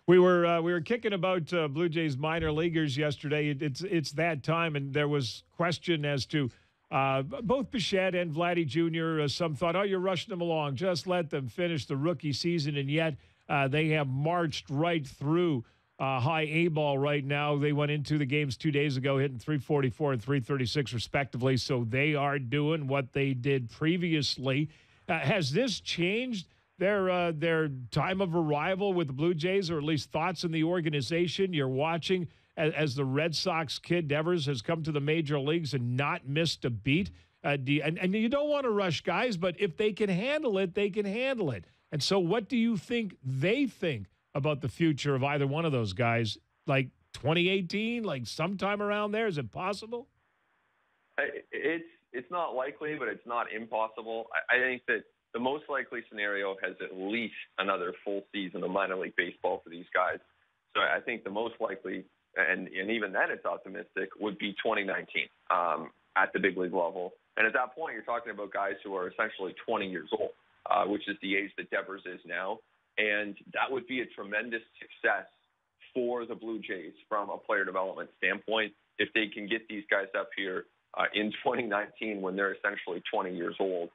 We were kicking about Blue Jays minor leaguers yesterday. It's that time, and there was question as to both Bichette and Vladdy Jr. Some thought, oh, you're rushing them along. Just let them finish the rookie season, and yet they have marched right through high A ball right now. They went into the games 2 days ago, hitting 344 and 336 respectively. So they are doing what they did previously. Has this changed their time of arrival with the Blue Jays, or at least thoughts in the organization? You're watching as the Red Sox kid Devers has come to the major leagues and not missed a beat. And you don't want to rush guys, but if they can handle it, they can handle it. And so what do you think they think about the future of either one of those guys, like 2018, like sometime around there? Is it possible? It's not likely, but it's not impossible. I think that the most likely scenario has at least another full season of minor league baseball for these guys. So I think the most likely, and even then it's optimistic, would be 2019 at the big league level. And at that point, you're talking about guys who are essentially 20 years old, which is the age that Devers is now. And that would be a tremendous success for the Blue Jays from a player development standpoint if they can get these guys up here in 2019 when they're essentially 20 years old.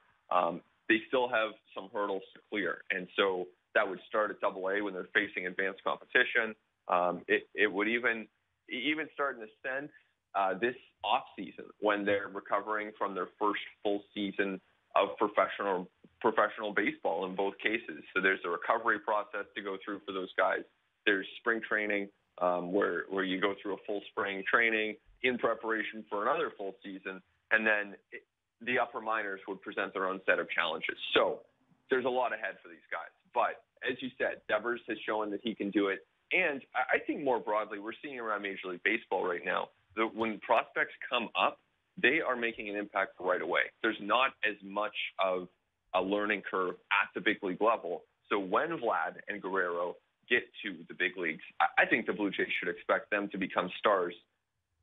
They still have some hurdles to clear. And so that would start at AA when they're facing advanced competition. It would even start in a sense this offseason when they're recovering from their first full season of professional baseball in both cases. So there's a recovery process to go through for those guys. There's spring training where you go through a full spring training in preparation for another full season. And then the upper minors would present their own set of challenges. So there's a lot ahead for these guys. But as you said, Devers has shown that he can do it. And I think more broadly, we're seeing around Major League Baseball right now that when prospects come up, they are making an impact right away. There's not as much of a learning curve at the big league level. So when Vlad and Guerrero get to the big leagues, I think the Blue Jays should expect them to become stars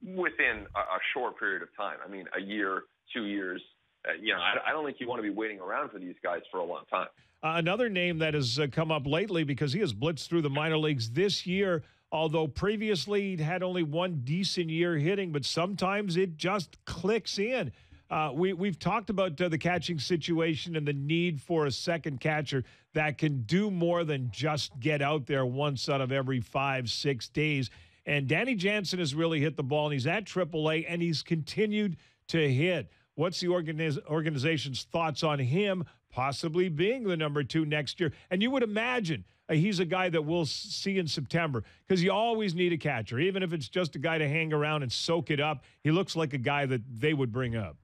within a short period of time. I mean, a year, 2 years. I don't think you want to be waiting around for these guys for a long time. Another name that has come up lately because he has blitzed through the minor leagues this year, although previously he'd had only one decent year hitting, but sometimes it just clicks in. We've talked about the catching situation and the need for a second catcher that can do more than just get out there once out of every 5-6 days. And Danny Jansen has really hit the ball, and he's at AAA, and he's continued to hit. What's the organization's thoughts on him possibly being the number 2 next year? And you would imagine he's a guy that we'll see in September because you always need a catcher, even if it's just a guy to hang around and soak it up. He looks like a guy that they would bring up.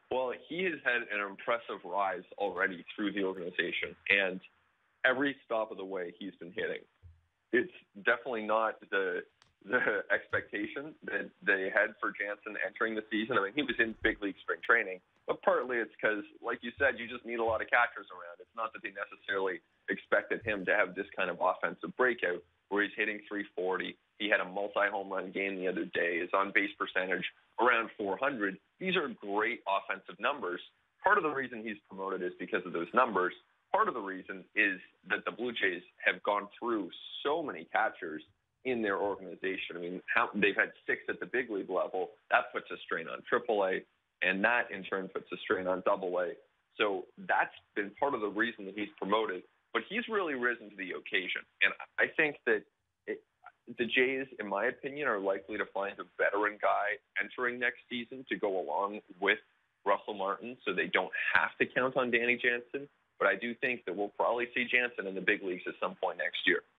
Well, he has had an impressive rise already through the organization, and every stop of the way he's been hitting. It's definitely not the expectation that they had for Jansen entering the season. I mean, he was in big league spring training, but partly it's because, like you said, you just need a lot of catchers around. It's not that they necessarily expected him to have this kind of offensive breakout where he's hitting 340. He had a multi-home run game the other day. His on-base percentage around 400. These are great offensive numbers. Part of the reason he's promoted is because of those numbers. Part of the reason is that the Blue Jays have gone through so many catchers in their organization. I mean, they've had 6 at the big league level. That puts a strain on AAA, and that in turn puts a strain on AA. So that's been part of the reason that he's promoted. But he's really risen to the occasion. And I think that the Jays, in my opinion, are likely to find a veteran guy entering next season to go along with Russell Martin so they don't have to count on Danny Jansen. But I do think that we'll probably see Jansen in the big leagues at some point next year.